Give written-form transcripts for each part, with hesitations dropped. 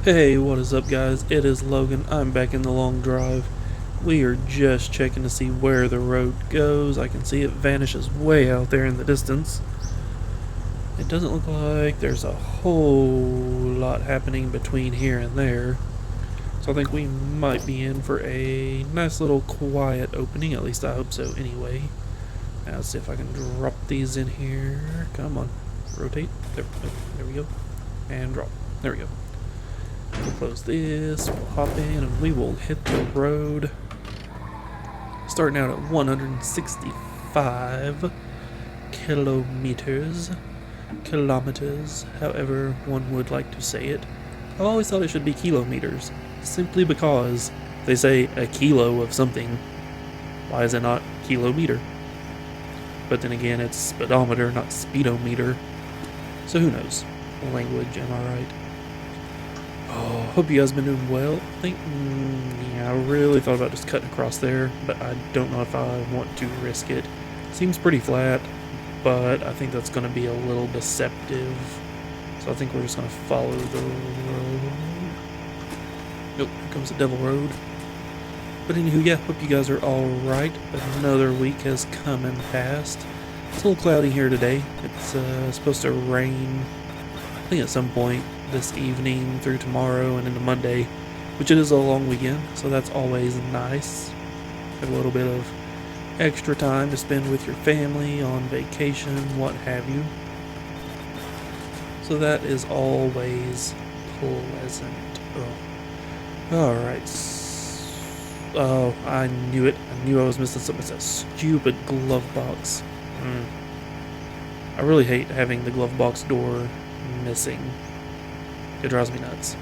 Hey, what is up, guys? It is Logan. I'm back in the long drive. We are just checking to see where the road goes. I can see it vanishes way out there in the distance. It doesn't look like there's a whole lot happening between here and there. So I think we might be in for a nice little quiet opening. At least I hope so anyway. Now let's see if I can drop these in here. Come on. Rotate. There we go. And drop. There we go. We'll close this, we'll hop in, and we will hit the road. Starting out at 165 kilometers, however one would like to say it. I've always thought it should be kilometers, simply because they say a kilo of something. Why is it not kilometer? But then again, it's speedometer, not speedometer. So who knows? Language, am I right? Oh, hope you guys been doing well. I really thought about just cutting across there, but I don't know if I want to risk it. Seems pretty flat, but I think that's going to be a little deceptive. So I think we're just going to follow the road. Nope, here comes the Devil Road. But anywho, yeah, hope you guys are alright. Another week has come and passed. It's a little cloudy here today. It's supposed to rain, I think at some point this evening through tomorrow and into Monday, which it is a long weekend, so that's always nice. Have a little bit of extra time to spend with your family on vacation, what have you. So that is always pleasant. Alright. Oh, I knew it. I knew I was missing something. It's that stupid glove box. I really hate having the glove box door missing. It drives me nuts.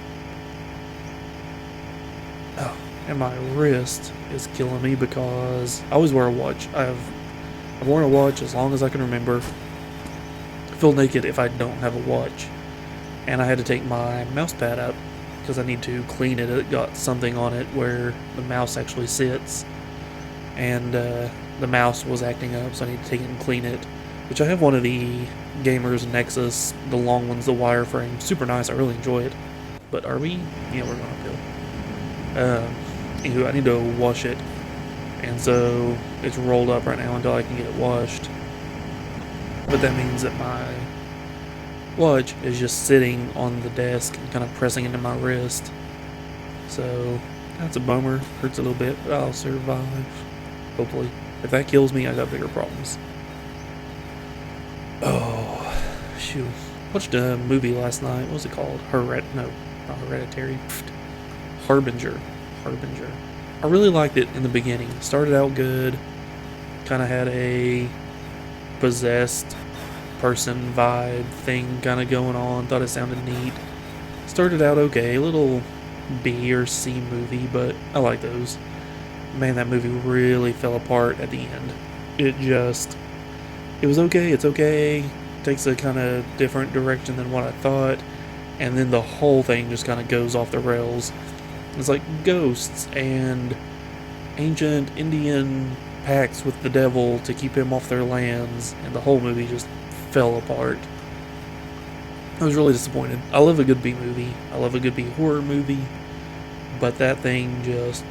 Oh, and my wrist is killing me because I always wear a watch. I've worn a watch as long as I can remember. I feel naked if I don't have a watch. And I had to take my mouse pad out because I need to clean it. It got something on it where the mouse actually sits. And the mouse was acting up, so I need to take it and clean it. Which I have one of the Gamers Nexus, the long ones, the wireframe. Super nice, I really enjoy it. But are we? Yeah, we're going uphill. Anywho, I need to wash it. And so it's rolled up right now until I can get it washed. But that means that my watch is just sitting on the desk and kind of pressing into my wrist. So that's a bummer. Hurts a little bit, but I'll survive. Hopefully. If that kills me, I got bigger problems. Oh, shoot. Watched a movie last night. What was it called? No, not Hereditary. Harbinger. I really liked it in the beginning. Started out good. Kind of had a possessed person vibe thing kind of going on. Thought it sounded neat. Started out okay. A little B or C movie, but I like those. Man, that movie really fell apart at the end. It was okay, it's okay, takes a kind of different direction than what I thought, and then the whole thing just kind of goes off the rails. It's like ghosts and ancient Indian pacts with the devil to keep him off their lands, and the whole movie just fell apart. I was really disappointed. I love a good B movie, I love a good B horror movie, but that thing just,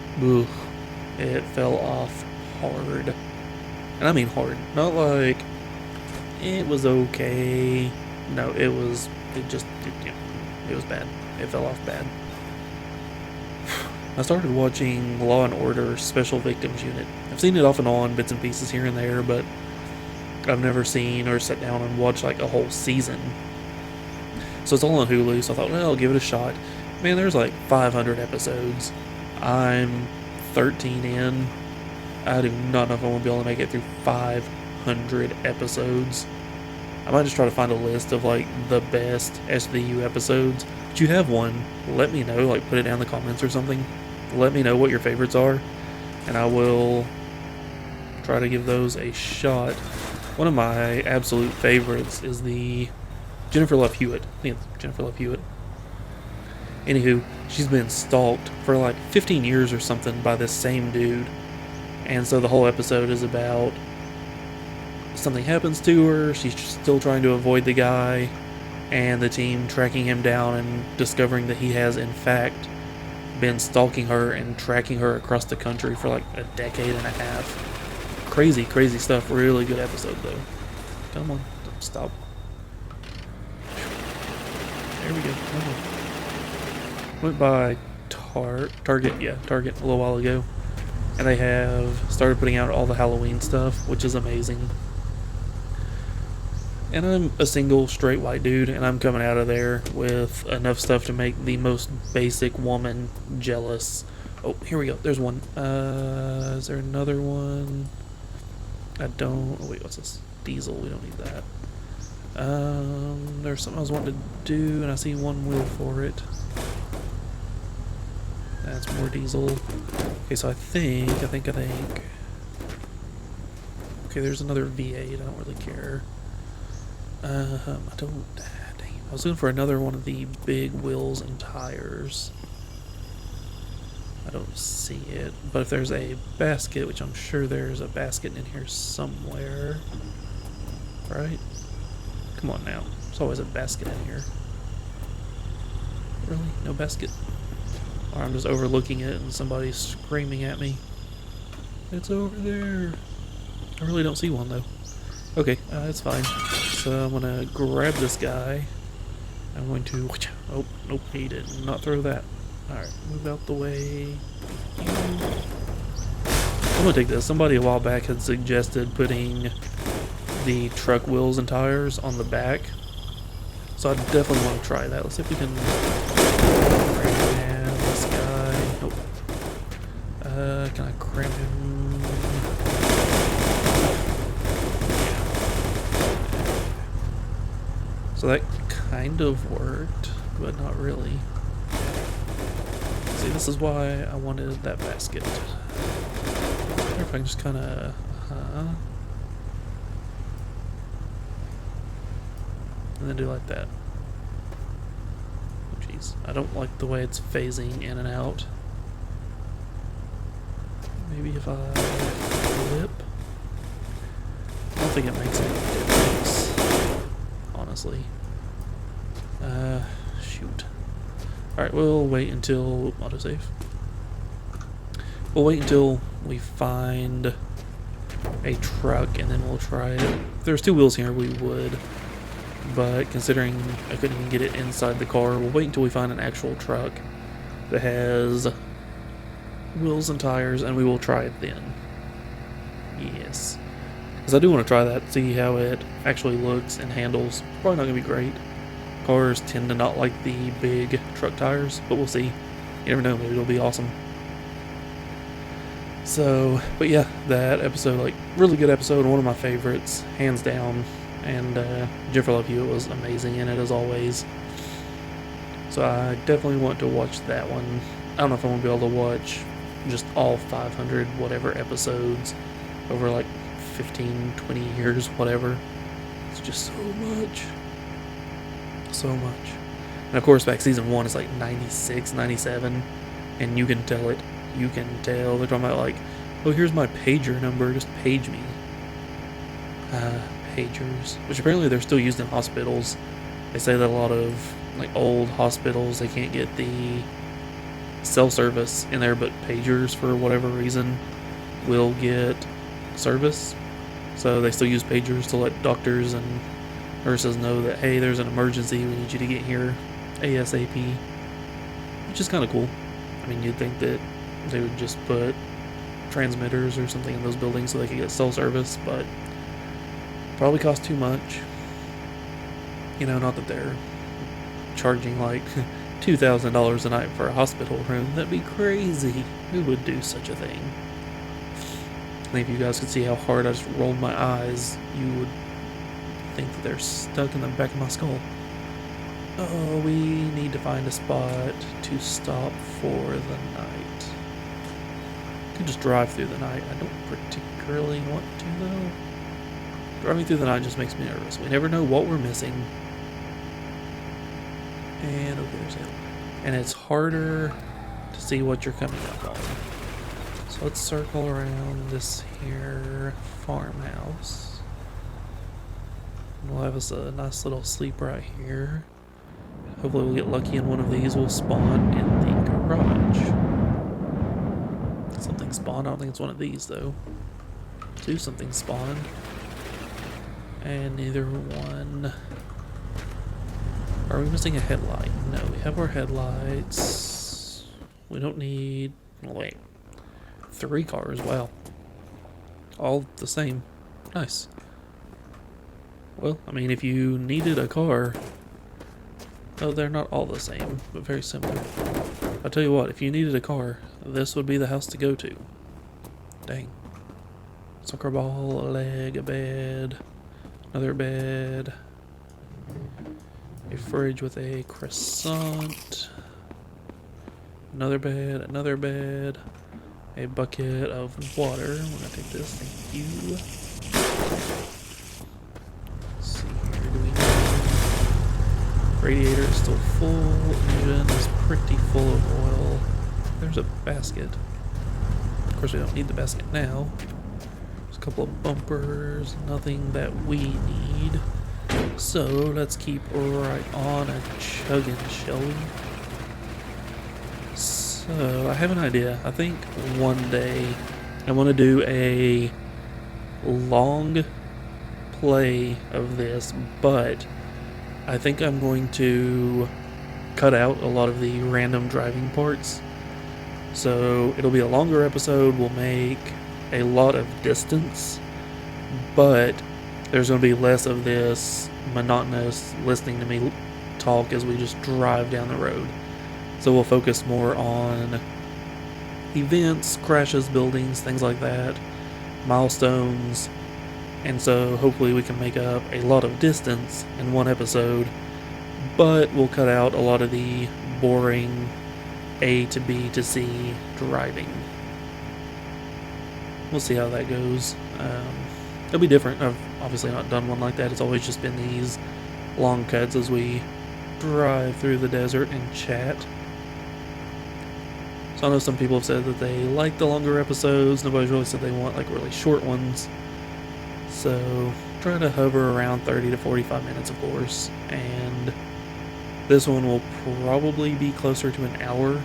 it fell off hard. And I mean hard, not like it was okay. No, it was bad. It fell off bad. I started watching Law & Order Special Victims Unit. I've seen it off and on, bits and pieces here and there, but I've never seen or sat down and watched like a whole season. So it's all on Hulu, so I thought, well, I'll give it a shot. Man, there's like 500 episodes. I'm 13 in. I do not know if I want to be able to make it through 500 episodes. I might just try to find a list of like the best SVU episodes. If you have one, let me know, like put it down in the comments or something. Let me know what your favorites are, and I will try to give those a shot. One of my absolute favorites is the Jennifer Love Hewitt. I think it's Jennifer Love Hewitt. Anywho, she's been stalked for like 15 years or something by this same dude. And so the whole episode is about something happens to her, she's still trying to avoid the guy, and the team tracking him down and discovering that he has, in fact, been stalking her and tracking her across the country for like a decade and a half. Crazy, crazy stuff. Really good episode, though. Come on, don't stop. There we go. Come on. Went by Target, yeah, Target a little while ago, and they have started putting out all the Halloween stuff, which is amazing. And I'm a single straight white dude, and I'm coming out of there with enough stuff to make the most basic woman jealous. Oh, here we go. There's one. Is there another one? I don't. Oh, wait, what's this? Diesel. We don't need that. There's something I was wanting to do, and I see one wheel for it. That's more diesel. Okay, so I think. Okay, there's another V8. I don't really care. I don't. Dang, I was looking for another one of the big wheels and tires. I don't see it. But if there's a basket, which I'm sure there's a basket in here somewhere. Right? Come on now. There's always a basket in here. Really? No basket? Or I'm just overlooking it and somebody's screaming at me. It's over there. I really don't see one though. Okay, it's fine. So I'm gonna grab this guy. I'm going to. Oh, nope, he did not throw that. Alright, move out the way. I'm gonna take this. Somebody a while back had suggested putting the truck wheels and tires on the back. So I definitely want to try that. Let's see if we can cram this guy. Nope. Can I cram him? So that kind of worked, but not really. See, this is why I wanted that basket. I wonder if I can just kind of... and then do like that. Oh, jeez. I don't like the way it's phasing in and out. Maybe if I flip. I don't think it makes any difference, honestly. Shoot. Alright, we'll wait until autosave. We'll wait until we find a truck and then we'll try it. If there's two wheels here, we would. But considering I couldn't even get it inside the car, we'll wait until we find an actual truck that has wheels and tires, and we will try it then. Yes. Because I do want to try that, see how it actually looks and handles. Probably not going to be great. Cars tend to not like the big truck tires, but we'll see. You never know, maybe it'll be awesome. So, but yeah, that episode, like, really good episode, one of my favorites, hands down. And Jennifer Love Hewitt was amazing in it as always. So I definitely want to watch that one. I don't know if I'm going to be able to watch just all 500 whatever episodes over like 15, 20 years, whatever. It's just so much. So much. And of course, back season 1 is like 96, 97. And you can tell it. You can tell. They're talking about like, oh, here's my pager number. Just page me. Pagers, which apparently they're still used in hospitals. They say that a lot of like old hospitals, they can't get the cell service in there, but pagers for whatever reason will get service. So they still use pagers to let doctors and nurses know that, hey, there's an emergency, we need you to get here ASAP, which is kind of cool. I mean, you'd think that they would just put transmitters or something in those buildings so they could get cell service, but probably cost too much. You know, not that they're charging like $2,000 a night for a hospital room. That'd be crazy. Who would do such a thing? I think if you guys could see how hard I just rolled my eyes, you would think that they're stuck in the back of my skull. Oh, we need to find a spot to stop for the night. Could just drive through the night. I don't particularly want to, though. Driving through the night just makes me nervous. We never know what we're missing. And okay, there's it. And it's harder to see what you're coming up on. So let's circle around this here farmhouse. We'll have us a nice little sleep right here. Hopefully we'll get lucky and one of these will spawn in the garage. Something spawned. I don't think it's one of these though. Two something spawned. And neither one. Are we missing a headlight? No, we have our headlights. We don't need... Oh, wait. 3 cars, wow. All the same. Nice. Well, I mean, if you needed a car... Oh, they're not all the same, but very similar. I'll tell you what, if you needed a car, this would be the house to go to. Dang. Soccer ball, a leg, a bed, another bed, a fridge with a croissant, another bed, a bucket of water. I'm gonna take this, thank you. Let's see here, do we need... Radiator is still full, engine is pretty full of oil. There's a basket. Of course we don't need the basket now. There's a couple of bumpers, nothing that we need. So let's keep right on a chugging, shall we? So I have an idea. I think one day I want to do a long play of this, but I think I'm going to cut out a lot of the random driving parts. So it'll be a longer episode. We'll make a lot of distance, but there's going to be less of this monotonous listening to me talk as we just drive down the road. So we'll focus more on events, crashes, buildings, things like that, milestones, and so hopefully we can make up a lot of distance in one episode, but we'll cut out a lot of the boring A to B to C driving. We'll see how that goes. It'll be different. I've obviously not done one like that. It's always just been these long cuts as we drive through the desert and chat. So I know some people have said that they like the longer episodes. Nobody's really said they want like really short ones. So try to hover around 30 to 45 minutes, of course. And this one will probably be closer to an hour.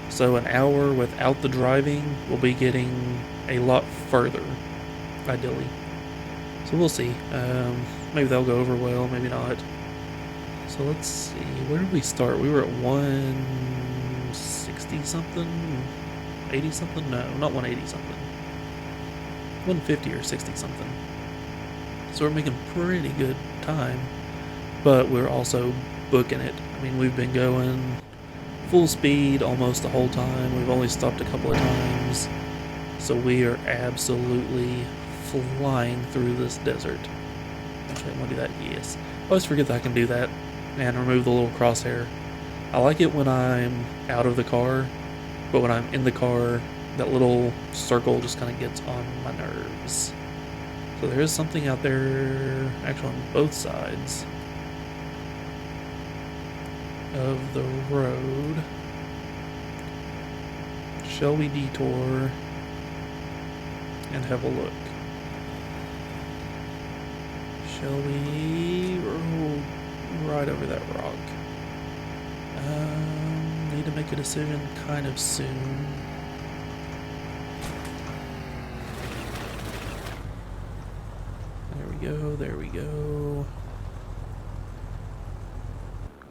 So an hour without the driving will be getting a lot further, ideally. So we'll see. Maybe that'll go over well, maybe not. So let's see. Where did we start? We were at 160 something? 80 something? No, not 180 something. 150 or 60 something. So we're making pretty good time, but we're also booking it. I mean, we've been going full speed almost the whole time. We've only stopped a couple of times. So we are absolutely flying through this desert. Actually, I want to do that. Yes. I always forget that I can do that and remove the little crosshair. I like it when I'm out of the car, but when I'm in the car, that little circle just kind of gets on my nerves. So there is something out there, actually on both sides of the road. Shall we detour and have a look? Shall we roll right over that rock? Need to make a decision kind of soon. There we go, there we go.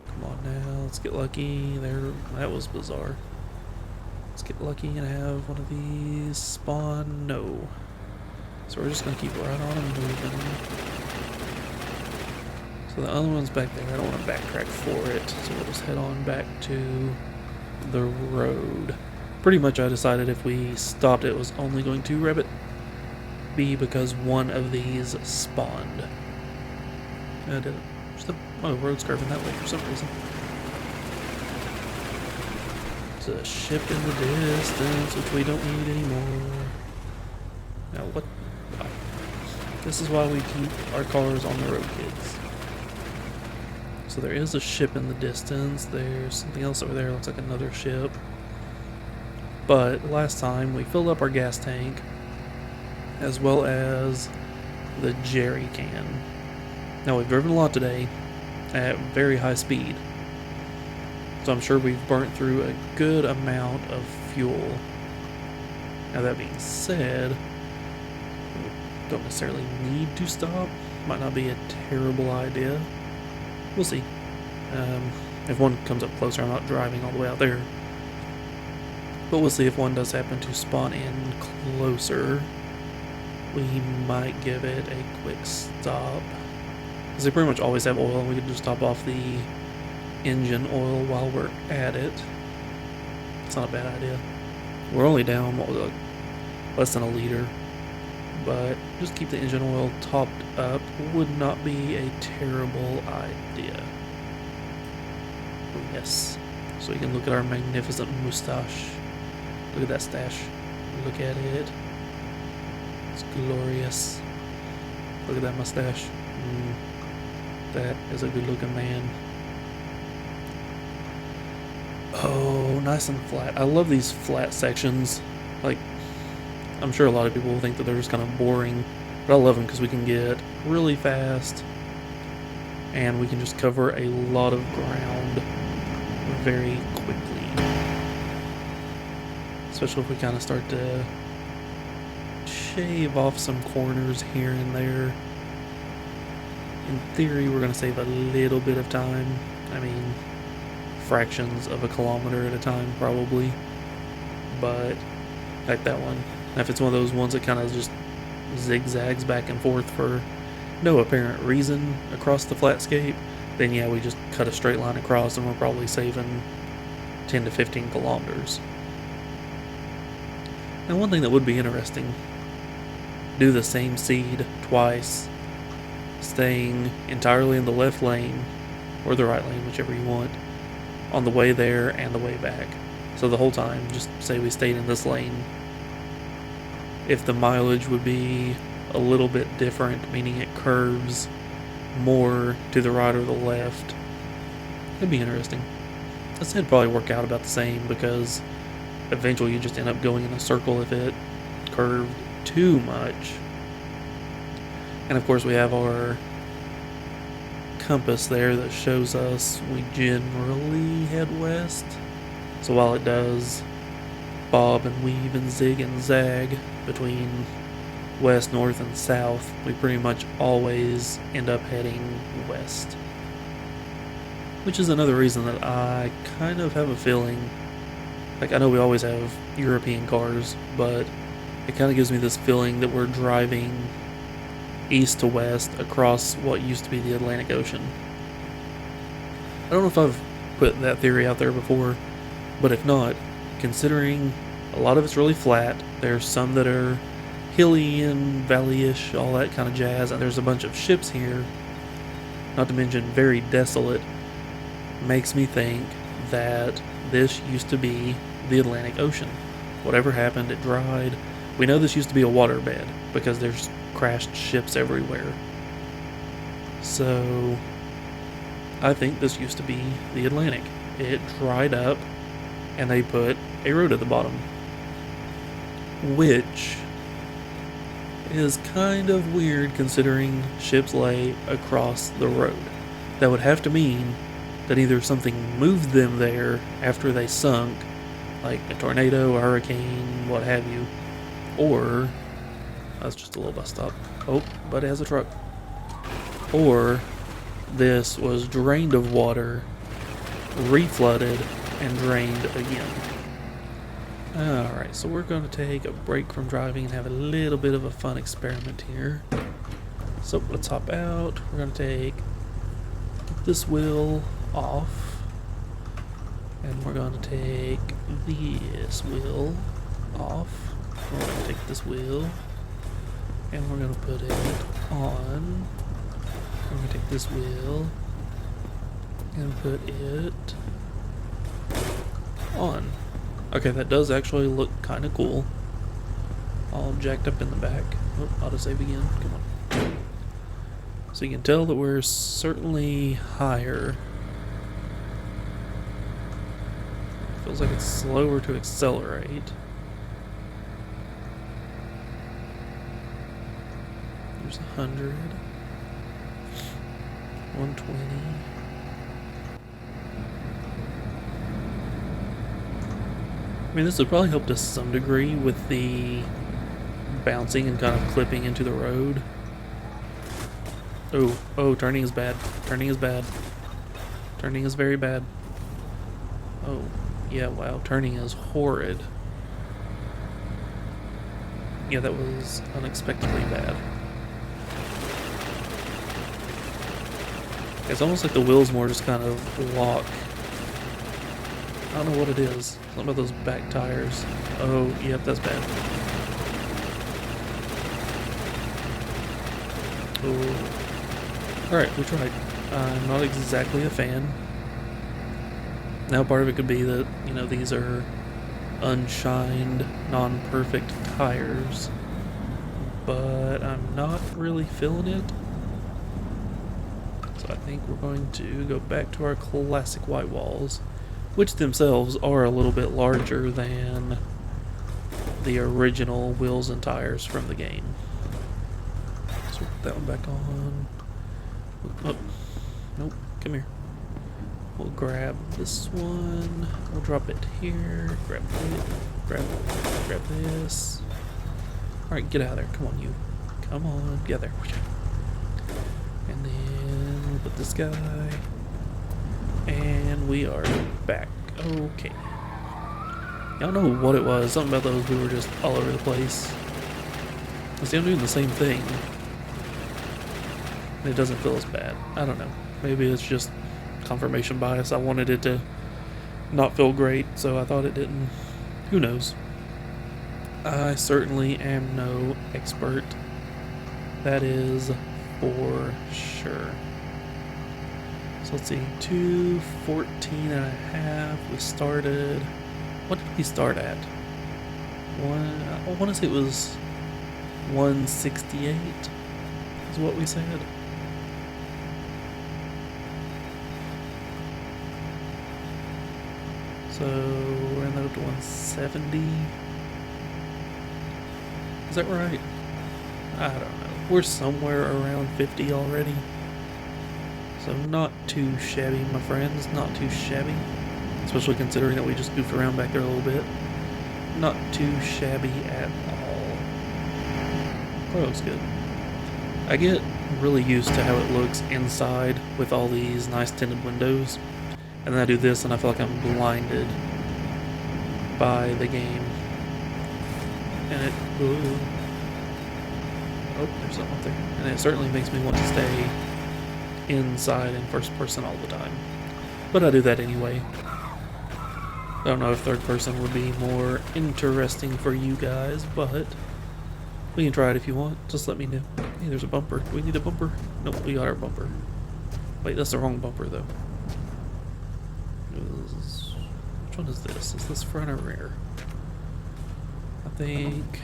Come on now, let's get lucky. There, that was bizarre. Let's get lucky and have one of these spawn. No. So we're just gonna keep right on and moving. So the other one's back there. I don't want to backtrack for it. So we'll just head on back to the road. Pretty much I decided if we stopped it was only going to Rabbit B because one of these spawned. I did it. Oh, road's curving that way for some reason. It's a ship in the distance, which we don't need anymore. Now what? This is why we keep our cars on the road, kids. So there is a ship in the distance. There's something else over there. Looks like another ship. But last time we filled up our gas tank as well as the jerry can. Now, we've driven a lot today at very high speed, so I'm sure we've burnt through a good amount of fuel. Now, that being said, we don't necessarily need to stop. Might not be a terrible idea. We'll see. If one comes up closer, I'm not driving all the way out there. But we'll see if one does happen to spawn in closer. We might give it a quick stop. Because they pretty much always have oil, and we can just top off the engine oil while we're at it. It's not a bad idea. We're only down, what was it, less than a liter. But just keep the engine oil topped up would not be a terrible idea. Oh, yes. So you can look at our magnificent mustache. Look at that stash. Look at it. It's glorious. Look at that mustache. That is a good looking man. Oh, nice and flat. I love these flat sections. Like, I'm sure a lot of people will think that they're just kind of boring, but I love them because we can get really fast and we can just cover a lot of ground very quickly. Especially if we kind of start to shave off some corners here and there. In theory, we're going to save a little bit of time. I mean, fractions of a kilometer at a time, probably. But, like that one. If it's one of those ones that kind of just zigzags back and forth for no apparent reason across the flatscape, then yeah, we just cut a straight line across and we're probably saving 10 to 15 kilometers. Now, one thing that would be interesting, do the same seed twice, staying entirely in the left lane, or the right lane, whichever you want, on the way there and the way back. So the whole time, just say we stayed in this lane. If the mileage would be a little bit different, meaning it curves more to the right or the left, it'd be interesting. I said it'd probably work out about the same, because eventually you just end up going in a circle if it curved too much. And of course we have our compass there that shows us we generally head west. So while it does bob and weave and zig and zag between west, north, and south, we pretty much always end up heading west. Which is another reason that I kind of have a feeling, like, I know we always have European cars, but it kind of gives me this feeling that we're driving east to west across what used to be the Atlantic Ocean. I don't know if I've put that theory out there before, but if not, considering a lot of it's really flat, there's some that are hilly and valley-ish, all that kind of jazz, and there's a bunch of ships here, not to mention very desolate, makes me think that this used to be the Atlantic Ocean. Whatever happened, it dried. We know this used to be a waterbed because there's crashed ships everywhere. So I think this used to be the Atlantic. It dried up and they put a road at the bottom, which is kind of weird considering ships lay across the road. That would have to mean that either something moved them there after they sunk, like a tornado, a hurricane, what have you, or that's just a little bus stop. Oh, but it has a truck. Or this was drained of water, reflooded, and drained again. Alright, so we're going to take a break from driving and have a little bit of a fun experiment here. So let's hop out. We're going to take this wheel off. And we're going to take this wheel off. We're going to take this wheel and we're going to put it on. We're going to take this wheel and put it on. Okay, that does actually look kind of cool. All jacked up in the back. Oh, autosave again. Come on. So you can tell that we're certainly higher. Feels like it's slower to accelerate. There's 100. 120. I mean, this would probably help to some degree with the bouncing and kind of clipping into the road. Oh, turning is bad. Turning is bad. Turning is very bad. Oh, yeah, wow, turning is horrid. Yeah, that was unexpectedly bad. It's almost like the wheels more just kind of lock. I don't know what it is. Something about those back tires. Oh, yep, that's bad. Oh. Alright, we tried. I'm not exactly a fan. Now part of it could be that, you know, these are unshined, non-perfect tires. But I'm not really feeling it. So I think we're going to go back to our classic white walls, which themselves are a little bit larger than the original wheels and tires from the game. So we'll put that one back on. Oh, nope, come here. We'll grab this one. We'll drop it here. Grab it. Grab this. Alright, get out of there. Come on, you. Come on, get there. And then we'll put this guy. And we are back. Okay. I don't know what it was. Something about those, we were just all over the place. I see I'm doing the same thing. And it doesn't feel as bad. I don't know. Maybe it's just confirmation bias. I wanted it to not feel great, so I thought it didn't. Who knows? I certainly am no expert. That is for sure. So let's see, 214 and a half. We started. What did we start at? I want to say it was 168 is what we said. So we're in that up to 170. Is that right? I don't know. We're somewhere around 50 already. So not too shabby, my friends. Not too shabby. Especially considering that we just goofed around back there a little bit. Not too shabby at all. Oh, that looks good. I get really used to how it looks inside with all these nice tinted windows. And then I do this and I feel like I'm blinded by the game. And it... Ooh. Oh, there's something up there. And it certainly makes me want to stay inside in first person all the time. But I do that anyway. I don't know if third person would be more interesting for you guys, but we can try it if you want. Just let me know. Hey, there's a bumper. Do we need a bumper? Nope, we got our bumper. Wait, that's the wrong bumper though. Which one is this? Is this front or rear? I think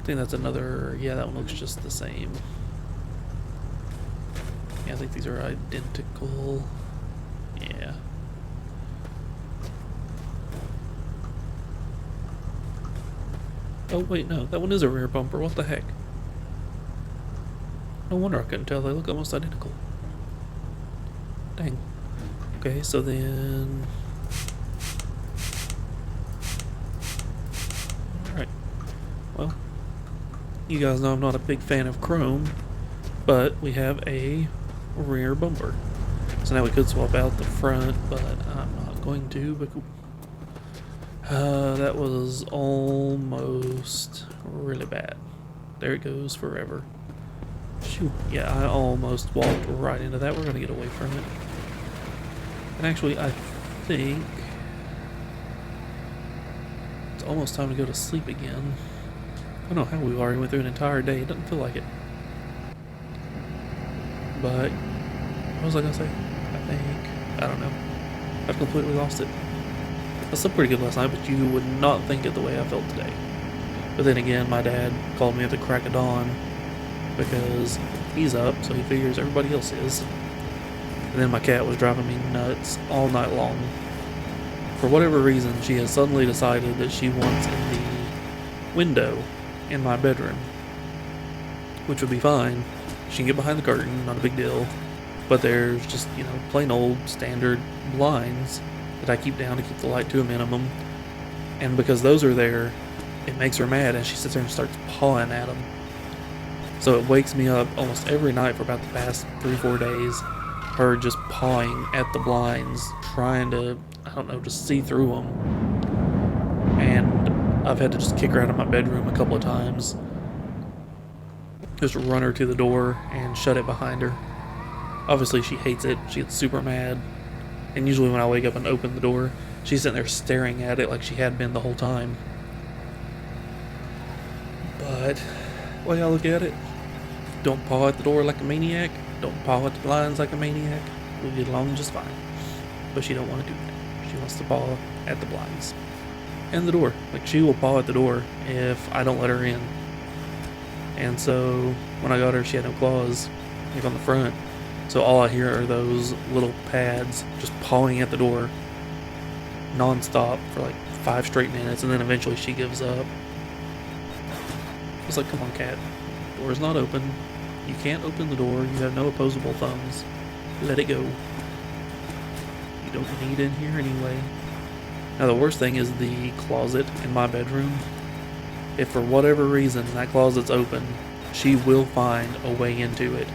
that's another. Yeah, that one looks just the same. Yeah, I think these are identical. Yeah. Oh wait, no, that one is a rear bumper. What the heck? No wonder I couldn't tell. They look almost identical. Dang. Okay, so then... Alright. Well, you guys know I'm not a big fan of chrome, but we have a rear bumper. So now we could swap out the front, but I'm not going to. But that was almost really bad. There it goes forever. Shoot. Yeah, I almost walked right into that. We're going to get away from it. And actually, I think it's almost time to go to sleep again. I don't know how we already went through an entire day. It doesn't feel like it. But, what was I going to say? I don't know. I've completely lost it. I slept pretty good last night, but you would not think it the way I felt today. But then again, my dad called me at the crack of dawn because he's up, so he figures everybody else is. And then my cat was driving me nuts all night long. For whatever reason, she has suddenly decided that she wants in the window in my bedroom. Which would be fine. She can get behind the curtain, not a big deal. But there's just, plain old standard blinds that I keep down to keep the light to a minimum. And because those are there, it makes her mad, and she sits there and starts pawing at them. So it wakes me up almost every night for about the past 3-4 days, her just pawing at the blinds, trying to, just see through them. And I've had to just kick her out of my bedroom a couple of times. Just run her to the door and shut it behind her. Obviously she hates it, she gets super mad. And usually when I wake up and open the door, she's sitting there staring at it like she had been the whole time. But, way I look at it, don't paw at the door like a maniac, don't paw at the blinds like a maniac, we'll get along just fine. But she don't want to do that. She wants to paw at the blinds. And the door. Like, she will paw at the door if I don't let her in. And so, when I got her, she had no claws, like on the front. So all I hear are those little pads just pawing at the door non-stop for like 5 straight minutes, and then eventually she gives up. It's like, come on, cat. Door's not open. You can't open the door. You have no opposable thumbs. Let it go. You don't need in here anyway. Now the worst thing is the closet in my bedroom. If for whatever reason that closet's open, she will find a way into it.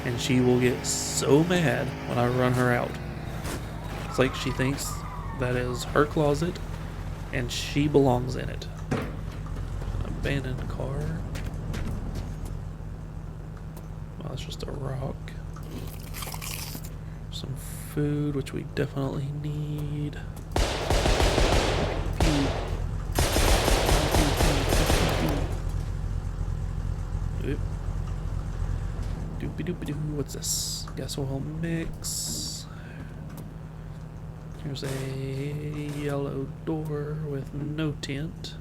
And she will get so mad when I run her out. It's like she thinks that is her closet and she belongs in it. Abandoned car. Well, it's just a rock. Some food, which we definitely need. What's this? Gas oil mix. Here's a yellow door with no tint.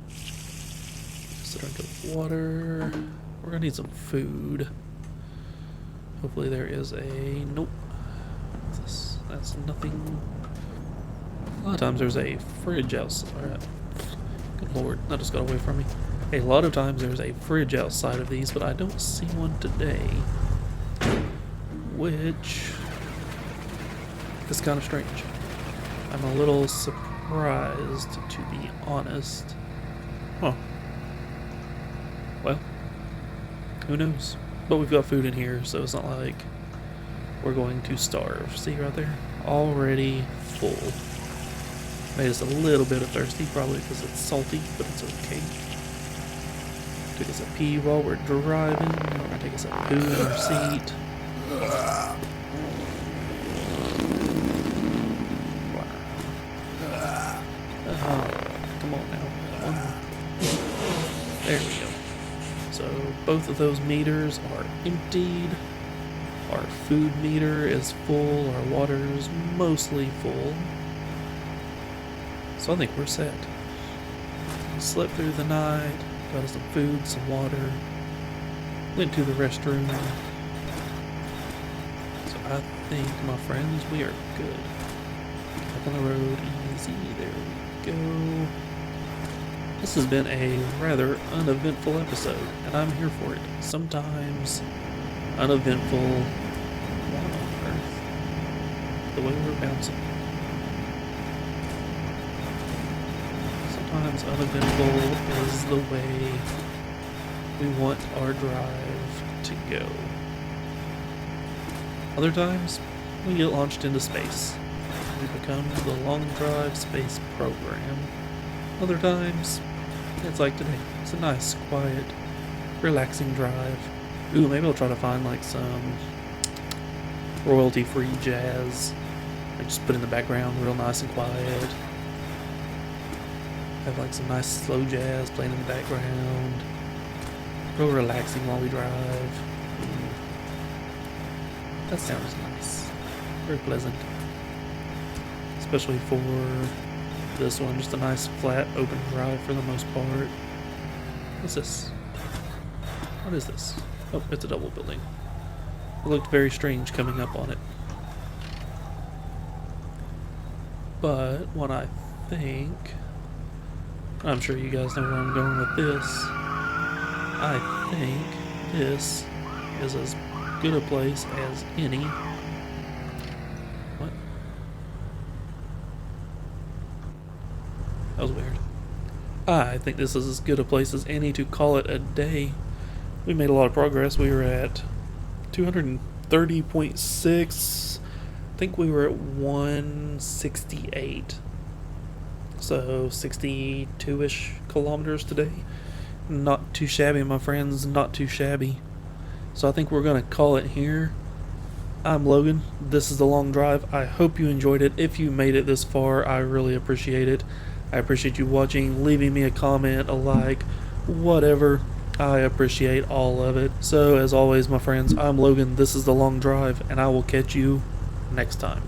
Sit under water. We're gonna need some food. Hopefully there is a... Nope. What's this? That's nothing. A lot of times there's a fridge outside. Good lord, that just got away from me. A lot of times there's a fridge outside of these, but I don't see one today. Which is kind of strange. I'm a little surprised, to be honest. Huh. Well, who knows? But we've got food in here, so it's not like we're going to starve. See right there? Already full. Made us a little bit of thirsty, probably because it's salty, but it's okay. Took us a pee while we're driving. We're gonna take us a poo in our seat. Wow. Come on now. There we go. So both of those meters are emptied. Our food meter is full. Our water is mostly full. So I think we're set. We slept through the night. Got us some food, some water. Went to the restroom. So I think, my friends, we are good. Back on the road, easy. There we go. This has been a rather uneventful episode, and I'm here for it. Sometimes uneventful. What on earth? The way we're bouncing. Sometimes uneventful is the way we want our drive to go. Other times, we get launched into space. We become the Long Drive Space Program. Other times, it's like today. It's a nice, quiet, relaxing drive. Ooh, maybe I'll try to find like some royalty-free jazz. Like just put in the background real nice and quiet. Have like some nice slow jazz playing in the background. Real relaxing while we drive. That sounds nice. Very pleasant. Especially for this one. Just a nice flat open drive for the most part. What's this? What is this? Oh, it's a double building. It looked very strange coming up on it. But what I think... I'm sure you guys know where I'm going with this. I think this is as good a place as any. What? That was weird. I think this is as good a place as any to call it a day. We made a lot of progress. We were at 230.6. I think we were at 168. So 62-ish kilometers today. Not too shabby, my friends. Not too shabby. So I think we're going to call it here. I'm Logan. This is The Long Drive. I hope you enjoyed it. If you made it this far, I really appreciate it. I appreciate you watching, leaving me a comment, a like, whatever. I appreciate all of it. So as always, my friends, I'm Logan. This is The Long Drive, and I will catch you next time.